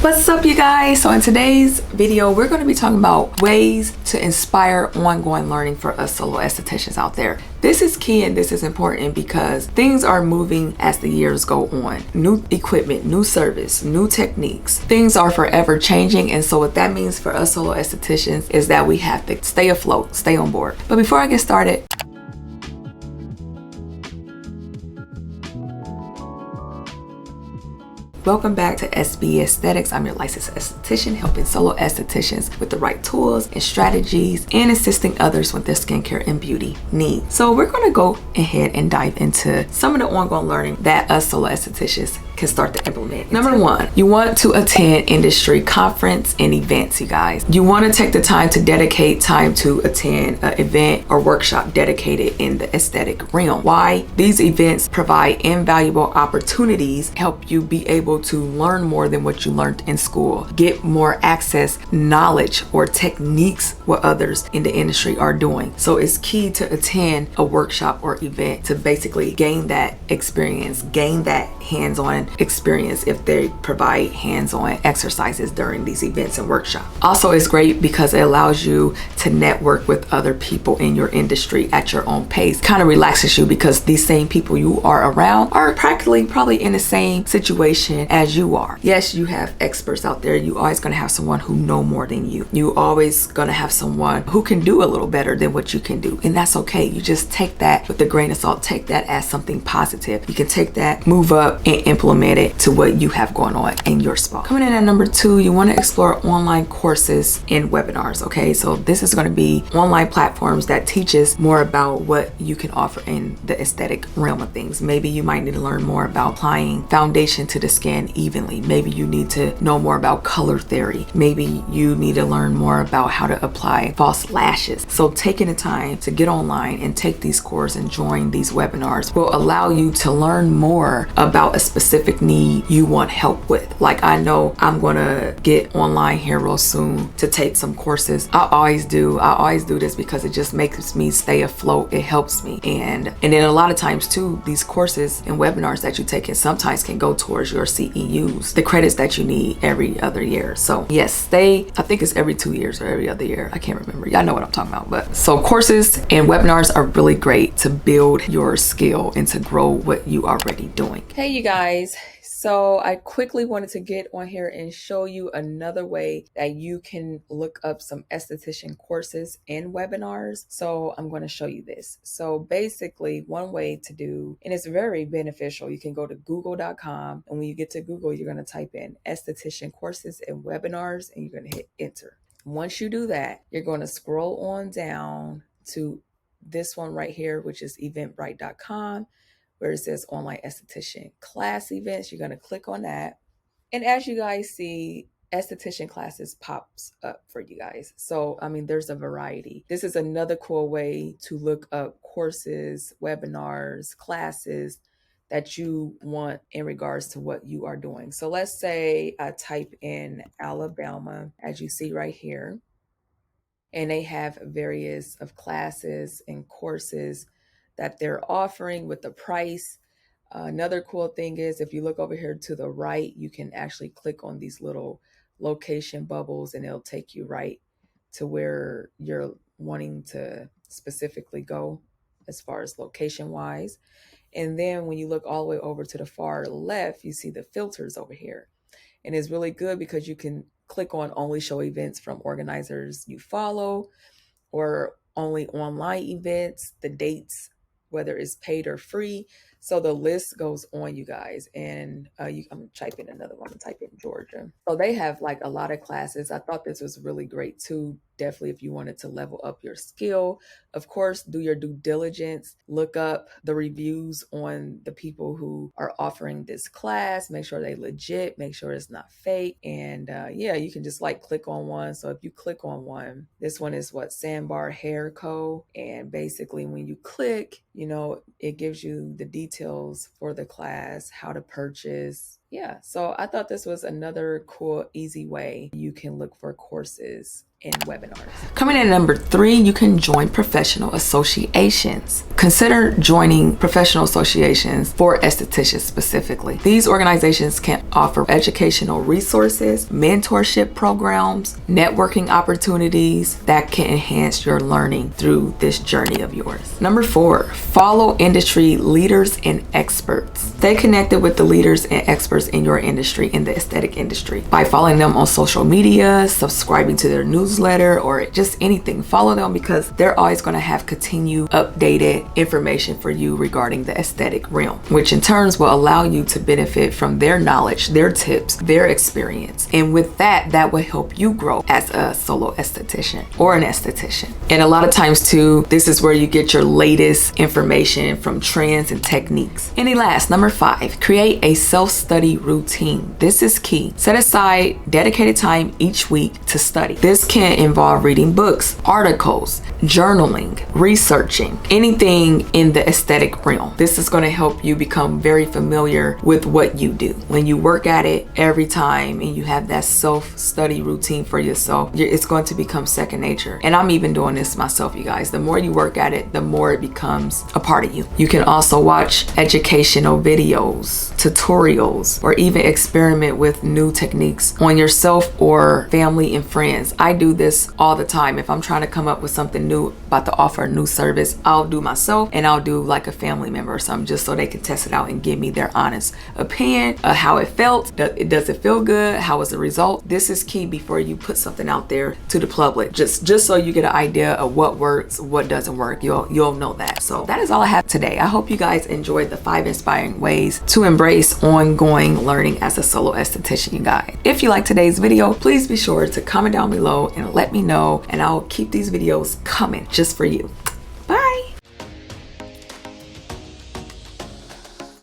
What's up, you guys? So in today's video, we're going to be talking about ways to inspire ongoing learning for us solo estheticians out there. This is key and this is important because things are moving as the years go on. New equipment, new service, new techniques. Things are forever changing, and so what that means for us solo estheticians is that we have to stay afloat, stay on board. But before I get started, welcome back to SB Aesthetics. I'm your licensed esthetician, helping solo estheticians with the right tools and strategies and assisting others with their skincare and beauty needs. So we're going to go ahead and dive into some of the ongoing learning that us solo estheticians can start to implement. Number one, you want to attend industry conference and events, you guys. You want to take the time to dedicate time to attend an event or workshop dedicated in the aesthetic realm. Why? These events provide invaluable opportunities, help you be able to learn more than what you learned in school, get more access, knowledge, or techniques what others in the industry are doing. So it's key to attend a workshop or event to basically gain that experience, gain that hands-on experience if they provide hands-on exercises during these events and workshops. Also, it's great because it allows you to network with other people in your industry at your own pace. Kind of relaxes you because these same people you are around are practically probably in the same situation as you are. Yes, you have experts out there. You always going to have someone who know more than you. You always going to have someone who can do a little better than what you can do, and that's okay. You just take that with a grain of salt. Take that as something positive. You can take that, move up, and implement it to what you have going on in your spa. Coming in at number two, you want to explore online courses and webinars. Okay, so this is going to be online platforms that teaches more about what you can offer in the aesthetic realm of things. Maybe you might need to learn more about applying foundation to the skin evenly. Maybe you need to know more about color theory. Maybe you need to learn more about how to apply false lashes. So taking the time to get online and take these courses and join these webinars will allow you to learn more about a specific need you want help with. Like, I know I'm gonna get online here real soon to take some courses. I always do this because it just makes me stay afloat. It helps me, and then a lot of times too, these courses and webinars that you take in sometimes can go towards your CEUs, the credits that you need every other year. So yes, I think it's every 2 years or every other year, I can't remember. Y'all know what I'm talking about. But so courses and webinars are really great to build your skill and to grow what you are already doing. Hey, you guys. So I quickly wanted to get on here and show you another way that you can look up some esthetician courses and webinars. So I'm going to show you this. So basically, one way to do, and it's very beneficial, you can go to google.com, and when you get to Google, you're going to type in esthetician courses and webinars, and you're going to hit enter. Once you do that, you're going to scroll on down to this one right here, which is eventbrite.com, where it says online esthetician class events. You're going to click on that. And as you guys see, esthetician classes pops up for you guys. So, I mean, there's a variety. This is another cool way to look up courses, webinars, classes that you want in regards to what you are doing. So let's say I type in Alabama, as you see right here, and they have various of classes and courses that they're offering with the price. Another cool thing is if you look over here to the right, you can actually click on these little location bubbles and it'll take you right to where you're wanting to specifically go as far as location wise. And then when you look all the way over to the far left, you see the filters over here. And it's really good because you can click on only show events from organizers you follow, or only online events, the dates, whether it's paid or free. So the list goes on, you guys. And I'm gonna type in another one. I'm gonna type in Georgia. So they have like a lot of classes. I thought this was really great too. Definitely if you wanted to level up your skill. Of course, do your due diligence. Look up the reviews on the people who are offering this class. Make sure they legit. Make sure it's not fake. And yeah, you can just like click on one. So if you click on one, this one is what, Sandbar Hair Co. And basically when you click, you know, it gives you the details for the class, how to purchase, Yeah, so I thought this was another cool, easy way you can look for courses and webinars. Coming in at number 3, you can join professional associations. Consider joining professional associations for estheticians specifically. These organizations can offer educational resources, mentorship programs, networking opportunities that can enhance your learning through this journey of yours. Number 4, follow industry leaders and experts. Stay connected with the leaders and experts in your industry, in the aesthetic industry, by following them on social media, subscribing to their newsletter, or just anything. Follow them because they're always going to have continued updated information for you regarding the aesthetic realm, which in turns will allow you to benefit from their knowledge, their tips, their experience. And with that, that will help you grow as a solo esthetician or an esthetician. And a lot of times too, this is where you get your latest information from trends and techniques. And last, number 5, create a self-study routine. This is key. Set aside dedicated time each week to study. This can involve reading books, articles, journaling, researching, anything in the aesthetic realm. This is going to help you become very familiar with what you do. When you work at it every time and you have that self-study routine for yourself, it's going to become second nature. And I'm even doing this myself, you guys. The more you work at it, the more it becomes a part of you. You can also watch educational videos, tutorials, or even experiment with new techniques on yourself or family and friends. I do this all the time. If I'm trying to come up with something new, about to offer a new service, I'll do myself and I'll do like a family member or something, just so they can test it out and give me their honest opinion of how it felt. Does it feel good? How was the result? This is key before you put something out there to the public, just so you get an idea of what works, what doesn't work. You'll know that. So that is all I have today. I hope you guys enjoyed the 5 inspiring ways to embrace ongoing learning as a solo esthetician, you guys. If you like today's video, please be sure to comment down below and let me know, and I'll keep these videos coming just for you.